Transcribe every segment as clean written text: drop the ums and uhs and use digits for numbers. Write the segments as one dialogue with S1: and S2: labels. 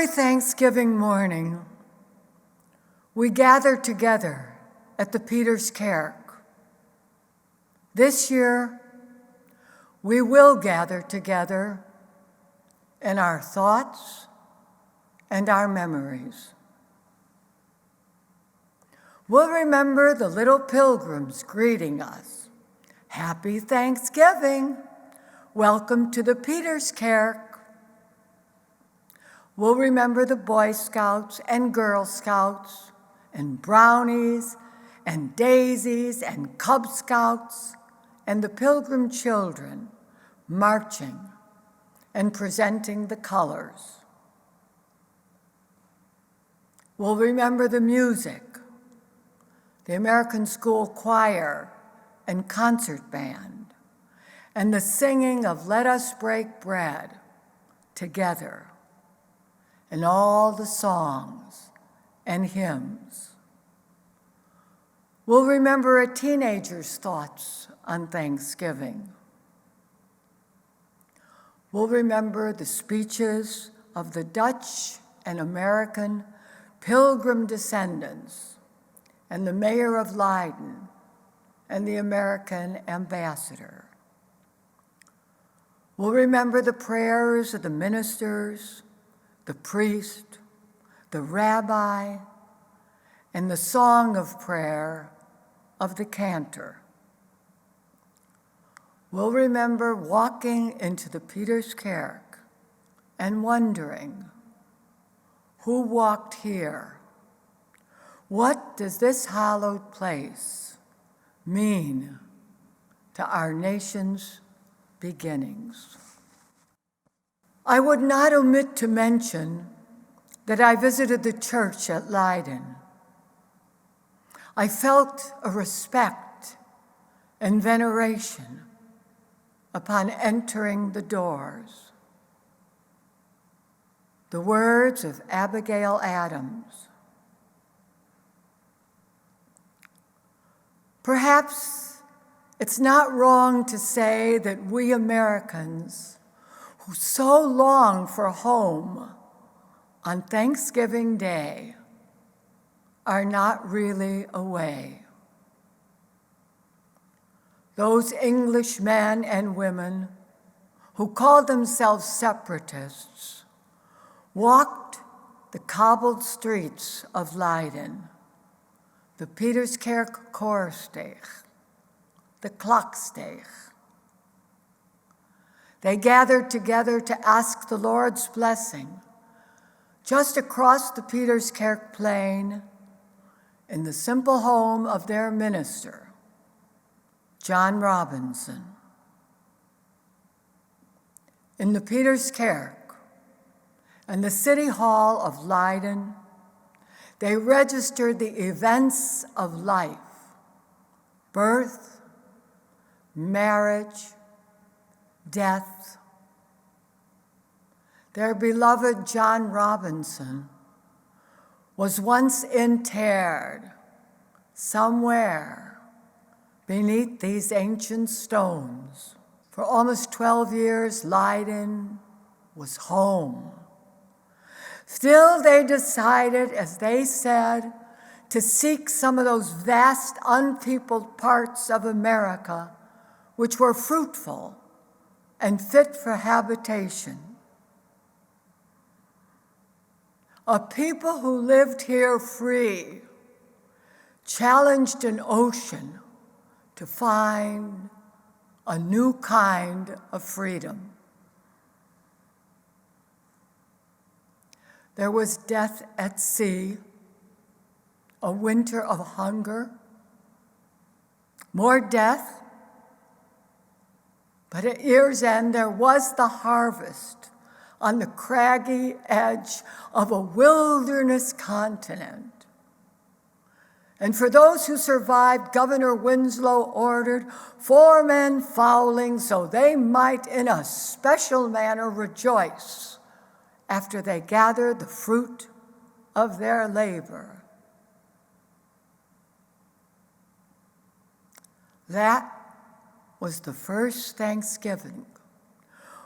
S1: Every Thanksgiving morning, we gather together at the Pieterskerk. This year, we will gather together in our thoughts and our memories. We'll remember the little pilgrims greeting us. Happy Thanksgiving! Welcome to the Pieterskerk. We'll remember the Boy Scouts and Girl Scouts and Brownies and Daisies and Cub Scouts and the Pilgrim children marching and presenting the colors. We'll remember the music, the American School Choir and concert band, and the singing of Let Us Break Bread together, and all the songs and hymns. We'll remember a teenager's thoughts on Thanksgiving. We'll remember the speeches of the Dutch and American Pilgrim descendants and the mayor of Leiden and the American ambassador. We'll remember the prayers of the ministers, the priest, the rabbi, and the song of prayer of the cantor. We'll remember walking into the Pieterskerk and wondering, who walked here? What does this hallowed place mean to our nation's beginnings? I would not omit to mention that I visited the church at Leiden. I felt a respect and veneration upon entering the doors. The words of Abigail Adams. Perhaps it's not wrong to say that we Americans who so long for home on Thanksgiving Day are not really away. Those English men and women who called themselves separatists walked the cobbled streets of Leiden, the Pieterskerk Koorsteeg, the Kloksteeg. They gathered together to ask the Lord's blessing just across the Pieterskerk plain in the simple home of their minister, John Robinson. In the Pieterskerk and the City Hall of Leiden, they registered the events of life, birth, marriage, death. Their beloved John Robinson was once interred somewhere beneath these ancient stones. For almost 12 years, Leiden was home. Still, they decided, as they said, to seek some of those vast, unpeopled parts of America which were fruitful and fit for habitation. A people who lived here free challenged an ocean to find a new kind of freedom. There was death at sea, a winter of hunger, more death, but at year's end there was the harvest on the craggy edge of a wilderness continent. And for those who survived, Governor Winslow ordered 4 men fowling so they might in a special manner rejoice after they gathered the fruit of their labor. That was the first Thanksgiving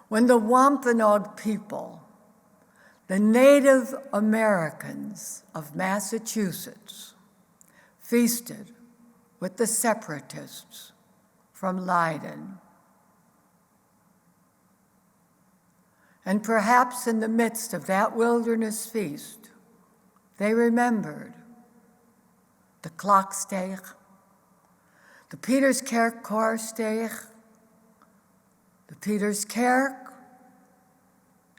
S1: when the Wampanoag people, the Native Americans of Massachusetts feasted with the separatists from Leiden. And perhaps in the midst of that wilderness feast, they remembered the Kloksteeg, the Pieterskerk Koorsteeg, the Pieterskerk,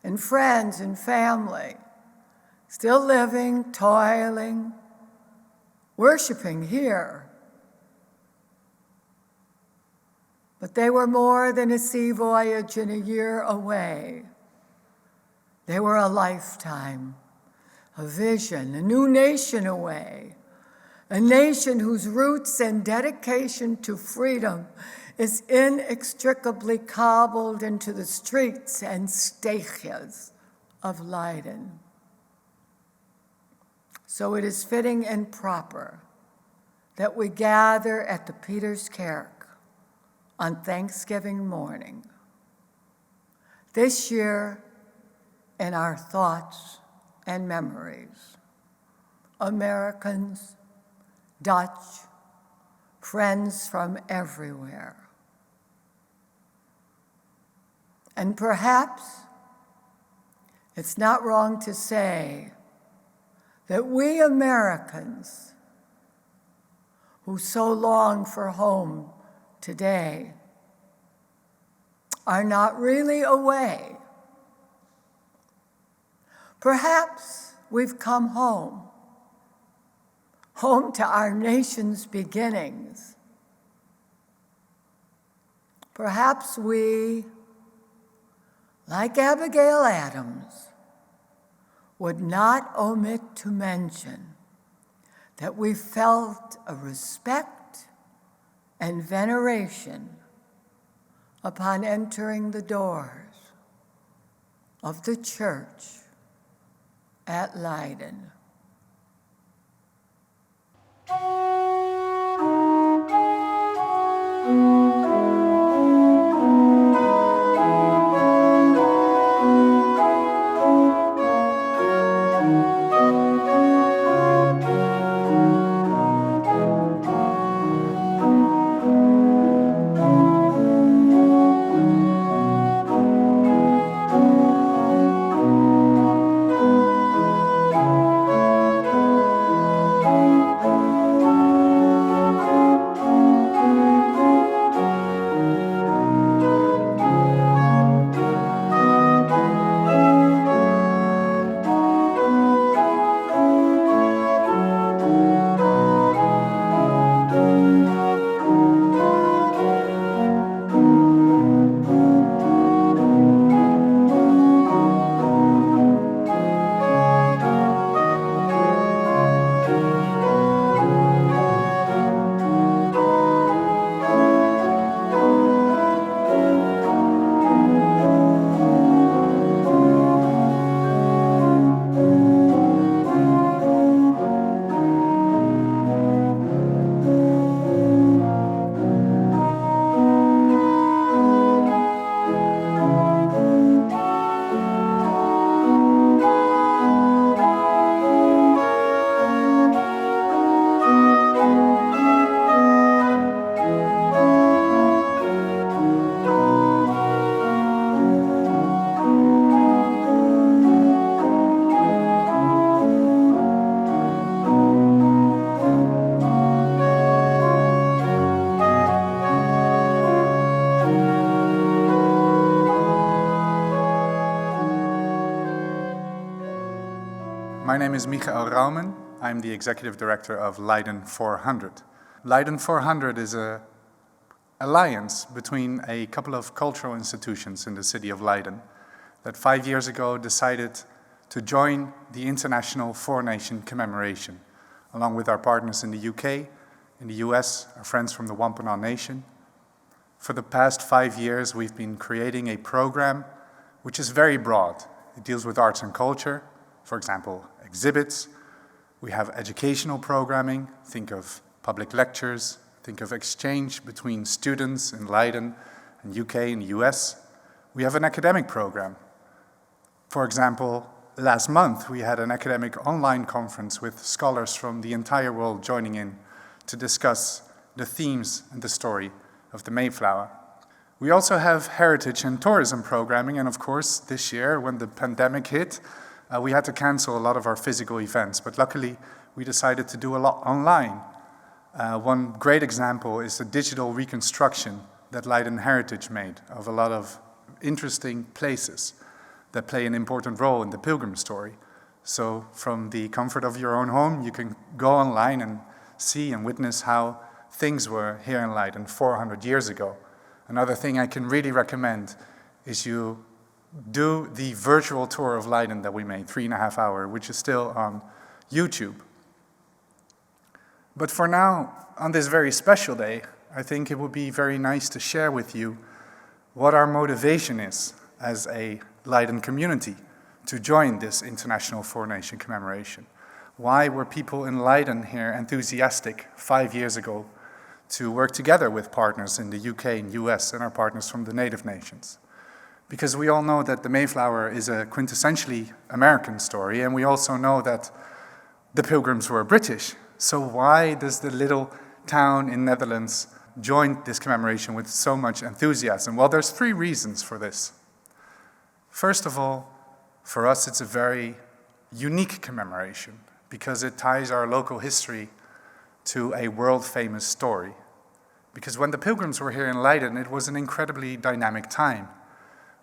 S1: and friends and family, still living, toiling, worshiping here. But they were more than a sea voyage and a year away. They were a lifetime, a vision, a new nation away, a nation whose roots and dedication to freedom is inextricably cobbled into the streets and steegjes of Leiden. So it is fitting and proper that we gather at the Pieterskerk on Thanksgiving morning. This year, in our thoughts and memories, Americans, Dutch, friends from everywhere. And perhaps it's not wrong to say that we Americans who so long for home today are not really away. Perhaps we've come home to our nation's beginnings. Perhaps we, like Abigail Adams, would not omit to mention that we felt a respect and veneration upon entering the doors of the church at Leiden.
S2: My name is Michael Raumen. I'm the Executive Director of Leiden 400. Leiden 400 is an alliance between a couple of cultural institutions in the city of Leiden that 5 years ago decided to join the International Four Nation Commemoration, along with our partners in the UK, in the US, our friends from the Wampanoag Nation. For the past 5 years, we've been creating a program which is very broad. It deals with arts and culture, for example, exhibits. We have educational programming, think of public lectures, think of exchange between students in Leiden and UK and the US. We have an academic program. For example, last month, we had an academic online conference with scholars from the entire world joining in to discuss the themes and the story of the Mayflower. We also have heritage and tourism programming, and of course, this year, when the pandemic hit, we had to cancel a lot of our physical events, but luckily, we decided to do a lot online. One great example is the digital reconstruction that Leiden Heritage made of a lot of interesting places that play an important role in the pilgrim story. So from the comfort of your own home, you can go online and see and witness how things were here in Leiden 400 years ago. Another thing I can really recommend is you do the virtual tour of Leiden that we made, 3.5 hours, which is still on YouTube. But for now, on this very special day, I think it would be very nice to share with you what our motivation is as a Leiden community to join this International Four Nation commemoration. Why were people in Leiden here enthusiastic 5 years ago to work together with partners in the UK and US and our partners from the Native Nations? Because we all know that the Mayflower is a quintessentially American story, and we also know that the Pilgrims were British. So why does the little town in Netherlands join this commemoration with so much enthusiasm? Well, there's 3 reasons for this. First of all, for us it's a very unique commemoration because it ties our local history to a world-famous story. Because when the Pilgrims were here in Leiden, it was an incredibly dynamic time.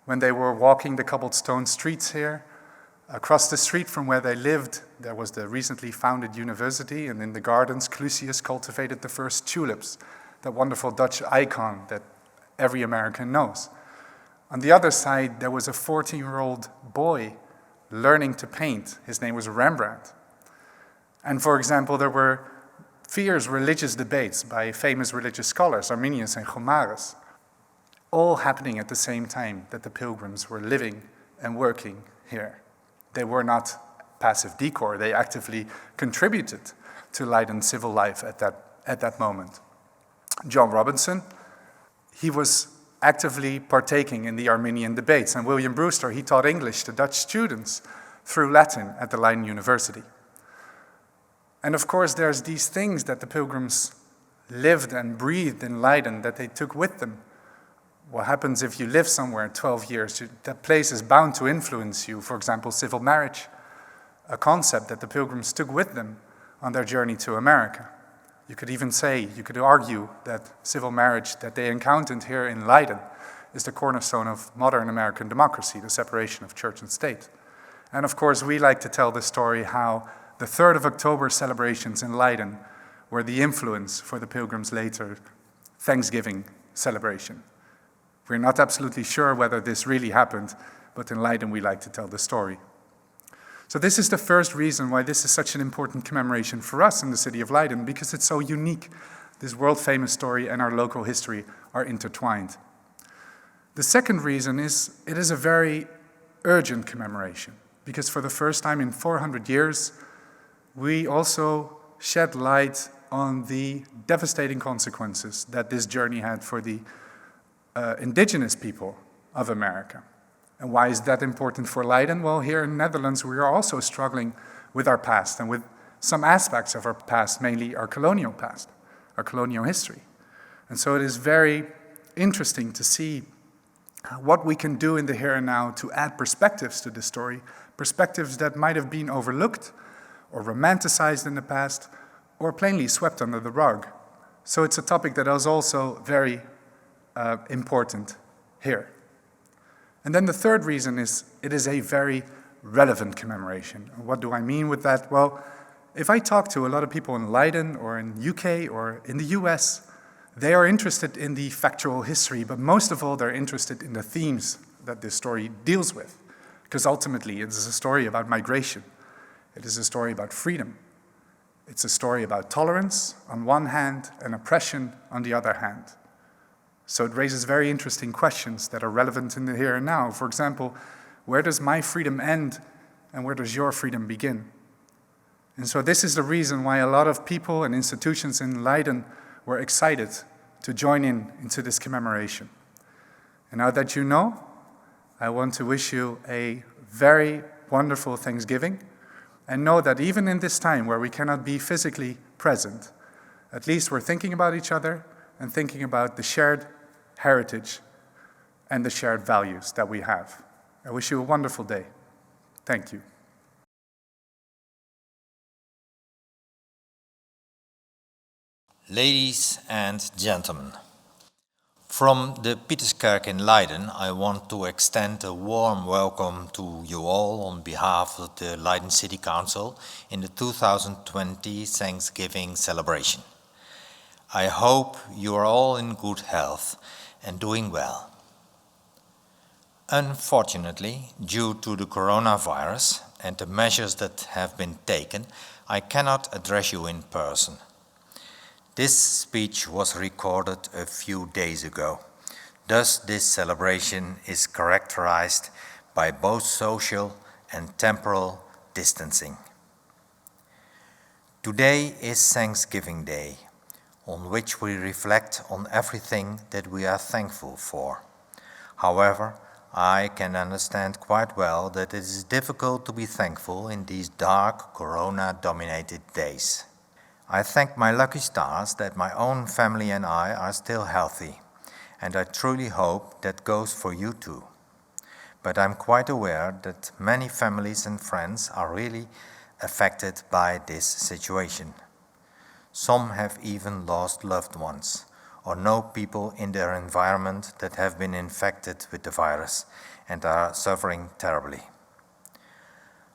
S2: When they were walking the cobblestone streets here, across the street from where they lived, there was the recently founded university, and in the gardens, Clusius cultivated the first tulips, that wonderful Dutch icon that every American knows. On the other side, there was a 14-year-old boy learning to paint. His name was Rembrandt. And for example, there were fierce religious debates by famous religious scholars, Arminius and Gomarus, all happening at the same time that the Pilgrims were living and working here. They were not passive decor, they actively contributed to Leiden's civil life at that moment. John Robinson, he was actively partaking in the Arminian debates, and William Brewster, he taught English to Dutch students through Latin at the Leiden University. And of course, there's these things that the Pilgrims lived and breathed in Leiden that they took with them. What happens if you live somewhere 12 years? That place is bound to influence you. For example, civil marriage, a concept that the Pilgrims took with them on their journey to America. You could even say, you could argue that civil marriage that they encountered here in Leiden is the cornerstone of modern American democracy, the separation of church and state. And of course, we like to tell the story how the 3rd of October celebrations in Leiden were the influence for the Pilgrims' later Thanksgiving celebration. We're not absolutely sure whether this really happened, but in Leiden we like to tell the story. So this is the first reason why this is such an important commemoration for us in the city of Leiden, because it's so unique. This world-famous story and our local history are intertwined. The second reason is it is a very urgent commemoration, because for the first time in 400 years, we also shed light on the devastating consequences that this journey had for the indigenous people of America. And why is that important for Leiden? Well, here in the Netherlands, we are also struggling with our past and with some aspects of our past, mainly our colonial past, our colonial history. And so it is very interesting to see what we can do in the here and now to add perspectives to the story, perspectives that might have been overlooked or romanticized in the past or plainly swept under the rug. So it's a topic that is also very important here. And then the third reason is it is a very relevant commemoration. What do I mean with that? Well, if I talk to a lot of people in Leiden or in UK or in the US, they are interested in the factual history, but most of all they're interested in the themes that this story deals with. Because ultimately it is a story about migration. It is a story about freedom. It's a story about tolerance on one hand and oppression on the other hand. So it raises very interesting questions that are relevant in the here and now. For example, where does my freedom end and where does your freedom begin? And so this is the reason why a lot of people and institutions in Leiden were excited to join into this commemoration. And now that you know, I want to wish you a very wonderful Thanksgiving, and know that even in this time where we cannot be physically present, at least we're thinking about each other and thinking about the shared heritage and the shared values that we have. I wish you a wonderful day. Thank you.
S3: Ladies and gentlemen, from the Pieterskerk in Leiden, I want to extend a warm welcome to you all on behalf of the Leiden City Council in the 2020 Thanksgiving celebration. I hope you are all in good health and doing well. Unfortunately, due to the coronavirus and the measures that have been taken, I cannot address you in person. This speech was recorded a few days ago. Thus, this celebration is characterized by both social and temporal distancing. Today is Thanksgiving Day, on which we reflect on everything that we are thankful for. However, I can understand quite well that it is difficult to be thankful in these dark, corona-dominated days. I thank my lucky stars that my own family and I are still healthy, and I truly hope that goes for you too. But I'm quite aware that many families and friends are really affected by this situation. Some have even lost loved ones, or know people in their environment that have been infected with the virus and are suffering terribly.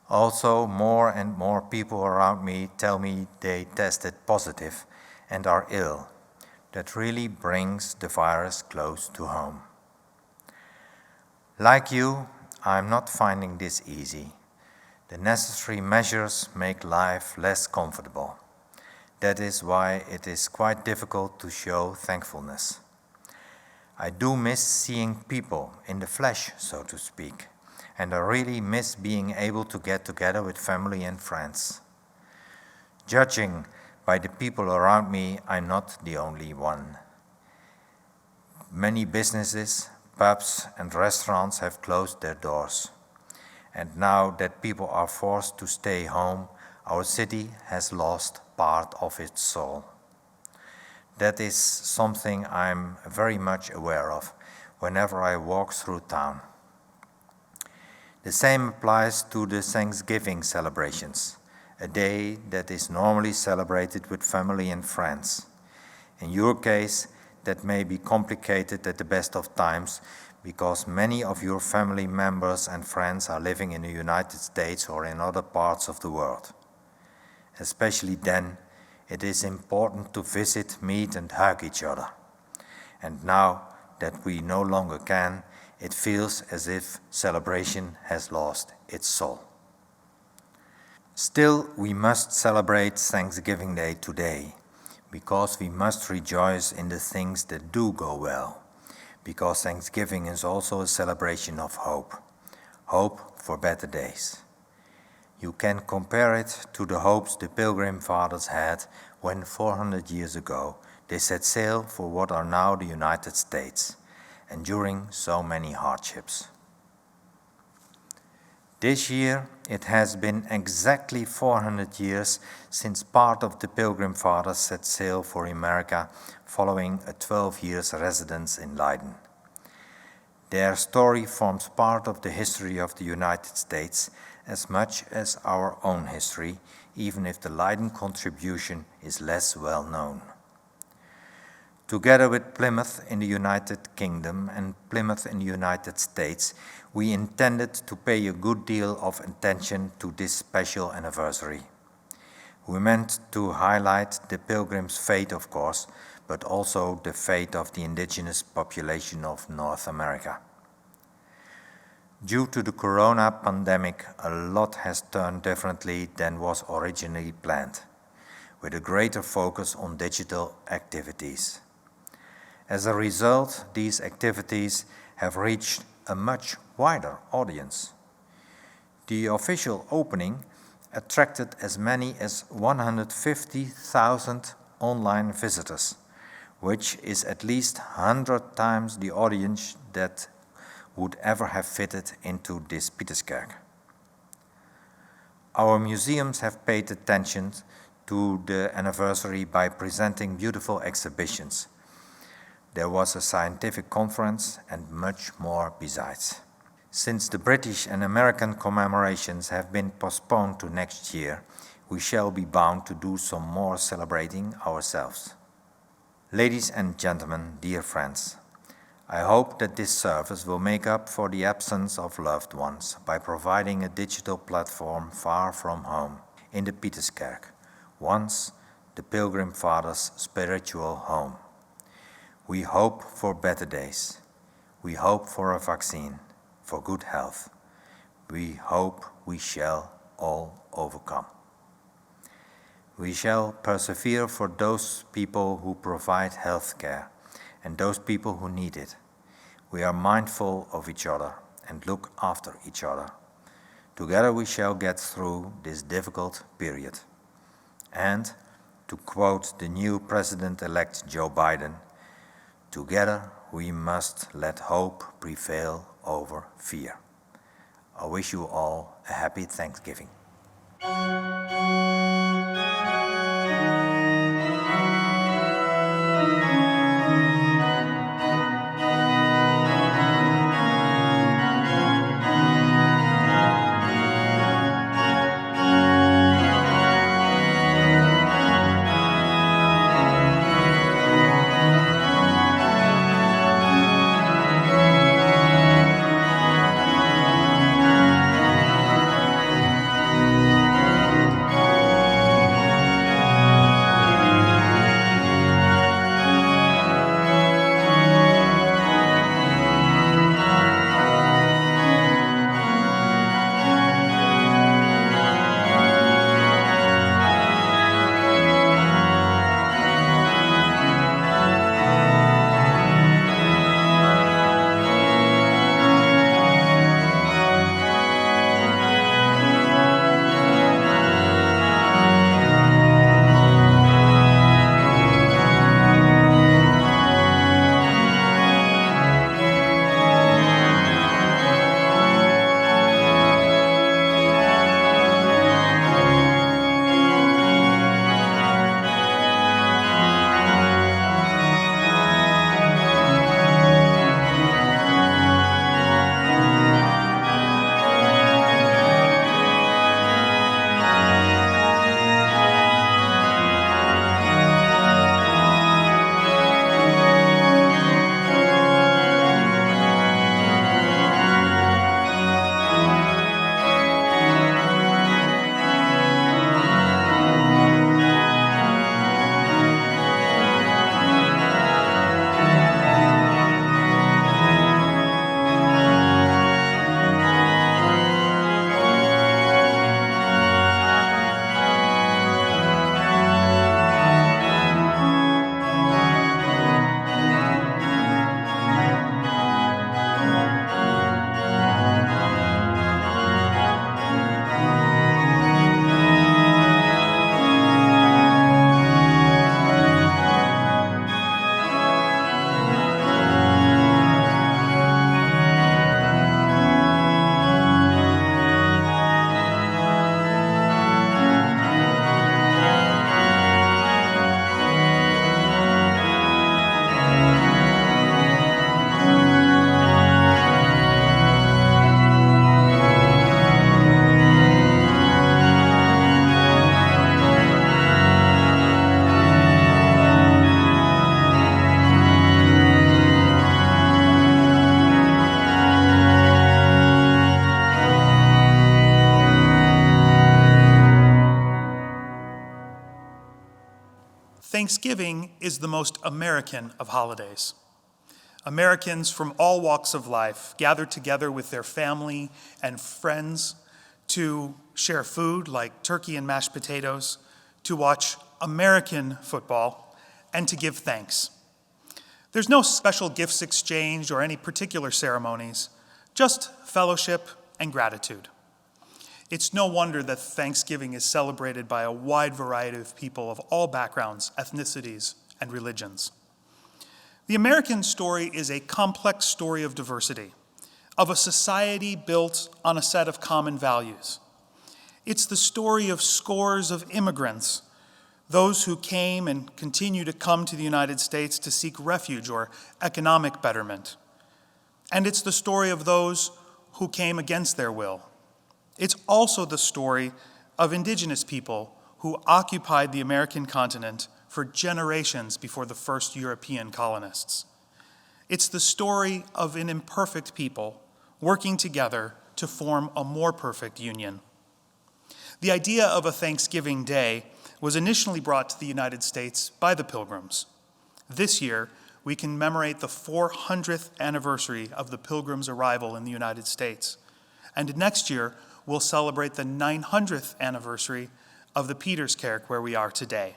S3: Also, more and more people around me tell me they tested positive and are ill. That really brings the virus close to home. Like you, I'm not finding this easy. The necessary measures make life less comfortable. That is why it is quite difficult to show thankfulness. I do miss seeing people in the flesh, so to speak, and I really miss being able to get together with family and friends. Judging by the people around me, I'm not the only one. Many businesses, pubs, and restaurants have closed their doors. And now that people are forced to stay home, our city has lost part of its soul. That is something I'm very much aware of whenever I walk through town. The same applies to the Thanksgiving celebrations, a day that is normally celebrated with family and friends. In your case, that may be complicated at the best of times because many of your family members and friends are living in the United States or in other parts of the world. Especially then, it is important to visit, meet, and hug each other. And now that we no longer can, it feels as if celebration has lost its soul. Still, we must celebrate Thanksgiving Day today, because we must rejoice in the things that do go well, because Thanksgiving is also a celebration of hope, hope for better days. You can compare it to the hopes the Pilgrim Fathers had when 400 years ago they set sail for what are now the United States, enduring so many hardships. This year, it has been exactly 400 years since part of the Pilgrim Fathers set sail for America following a 12 years residence in Leiden. Their story forms part of the history of the United States as much as our own history, even if the Leiden contribution is less well known. Together with Plymouth in the United Kingdom and Plymouth in the United States, we intended to pay a good deal of attention to this special anniversary. We meant to highlight the Pilgrims' fate, of course, but also the fate of the indigenous population of North America. Due to the corona pandemic, a lot has turned differently than was originally planned, with a greater focus on digital activities. As a result, these activities have reached a much wider audience. The official opening attracted as many as 150,000 online visitors, which is at least 100 times the audience that would ever have fitted into this Pieterskerk. Our museums have paid attention to the anniversary by presenting beautiful exhibitions. There was a scientific conference and much more besides. Since the British and American commemorations have been postponed to next year, we shall be bound to do some more celebrating ourselves. Ladies and gentlemen, dear friends, I hope that this service will make up for the absence of loved ones by providing a digital platform far from home in the Pieterskerk, once the Pilgrim Fathers' spiritual home. We hope for better days. We hope for a vaccine, for good health. We hope we shall all overcome. We shall persevere for those people who provide health care and those people who need it. We are mindful of each other and look after each other. Together we shall get through this difficult period. And, to quote the new President-elect Joe Biden, together we must let hope prevail over fear. I wish you all a happy Thanksgiving.
S4: Thanksgiving is the most American of holidays. Americans from all walks of life gather together with their family and friends to share food like turkey and mashed potatoes, to watch American football, and to give thanks. There's no special gifts exchanged or any particular ceremonies, just fellowship and gratitude. It's no wonder that Thanksgiving is celebrated by a wide variety of people of all backgrounds, ethnicities, and religions. The American story is a complex story of diversity, of a society built on a set of common values. It's the story of scores of immigrants, those who came and continue to come to the United States to seek refuge or economic betterment. And it's the story of those who came against their will. It's also the story of indigenous people who occupied the American continent for generations before the first European colonists. It's the story of an imperfect people working together to form a more perfect union. The idea of a Thanksgiving Day was initially brought to the United States by the Pilgrims. This year, we commemorate the 400th anniversary of the Pilgrims' arrival in the United States. And next year, we'll celebrate the 900th anniversary of the Pieterskerk where we are today.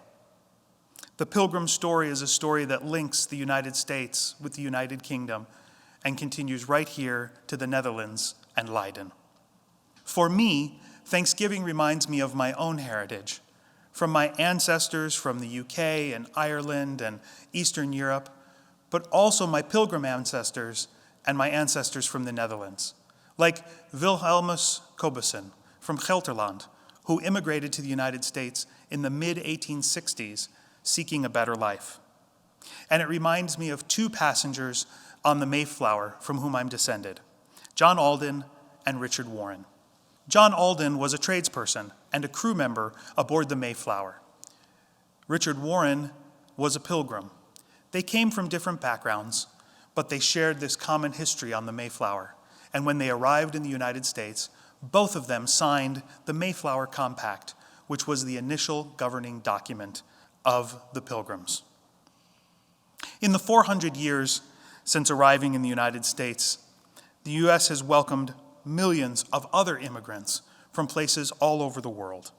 S4: The Pilgrim story is a story that links the United States with the United Kingdom and continues right here to the Netherlands and Leiden. For me, Thanksgiving reminds me of my own heritage, from my ancestors from the UK and Ireland and Eastern Europe, but also my Pilgrim ancestors and my ancestors from the Netherlands, like Wilhelmus Kobussen from Gelderland, who immigrated to the United States in the mid-1860s seeking a better life. And it reminds me of two passengers on the Mayflower from whom I'm descended, John Alden and Richard Warren. John Alden was a tradesperson and a crew member aboard the Mayflower. Richard Warren was a pilgrim. They came from different backgrounds, but they shared this common history on the Mayflower. And when they arrived in the United States, both of them signed the Mayflower Compact, which was the initial governing document of the Pilgrims. In the 400 years since arriving in the United States, the U.S. has welcomed millions of other immigrants from places all over the world.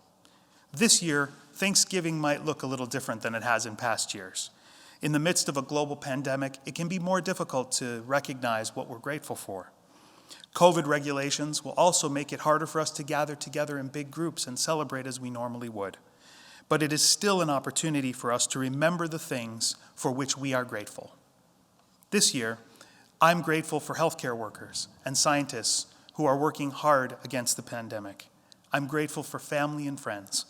S4: This year, Thanksgiving might look a little different than it has in past years. In the midst of a global pandemic, it can be more difficult to recognize what we're grateful for. COVID regulations will also make it harder for us to gather together in big groups and celebrate as we normally would. But it is still an opportunity for us to remember the things for which we are grateful. This year, I'm grateful for healthcare workers and scientists who are working hard against the pandemic. I'm grateful for family and friends,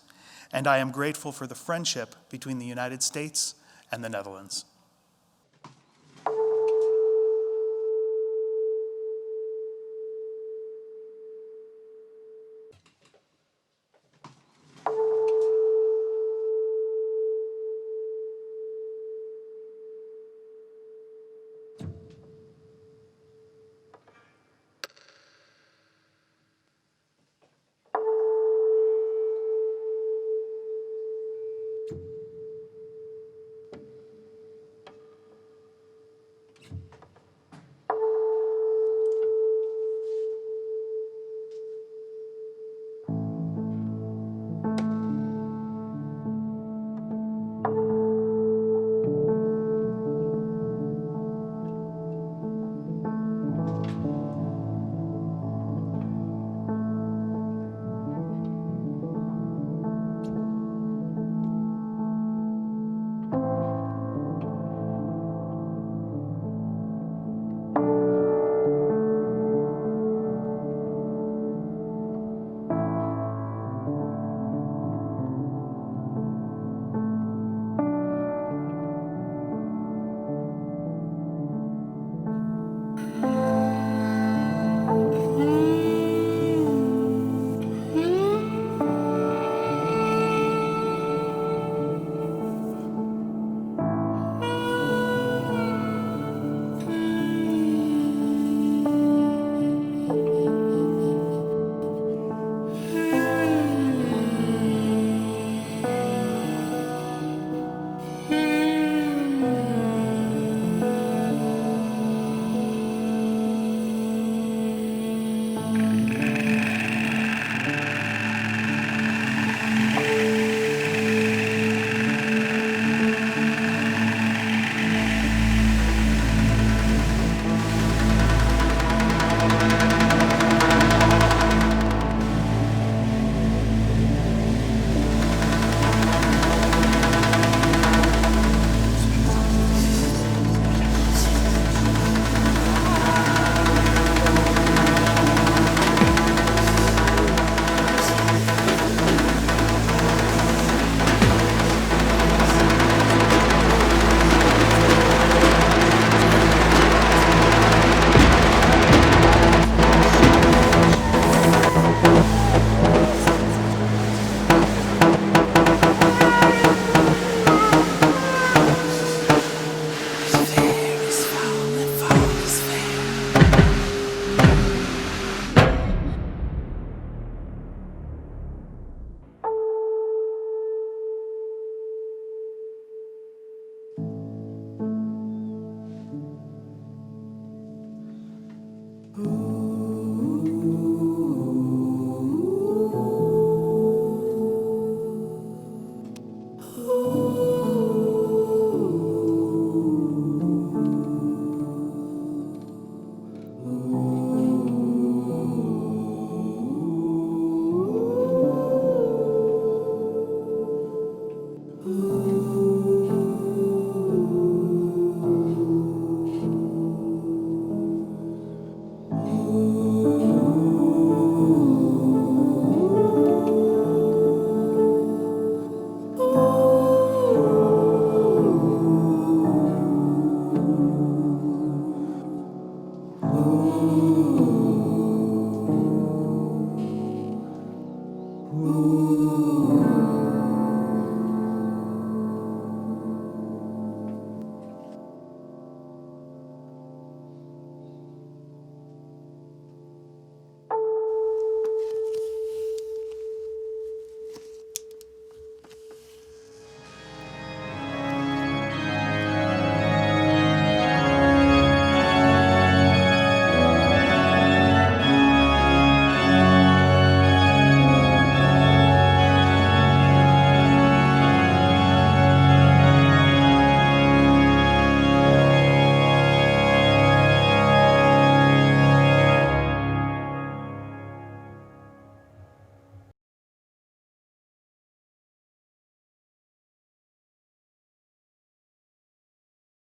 S4: and I am grateful for the friendship between the United States and the Netherlands.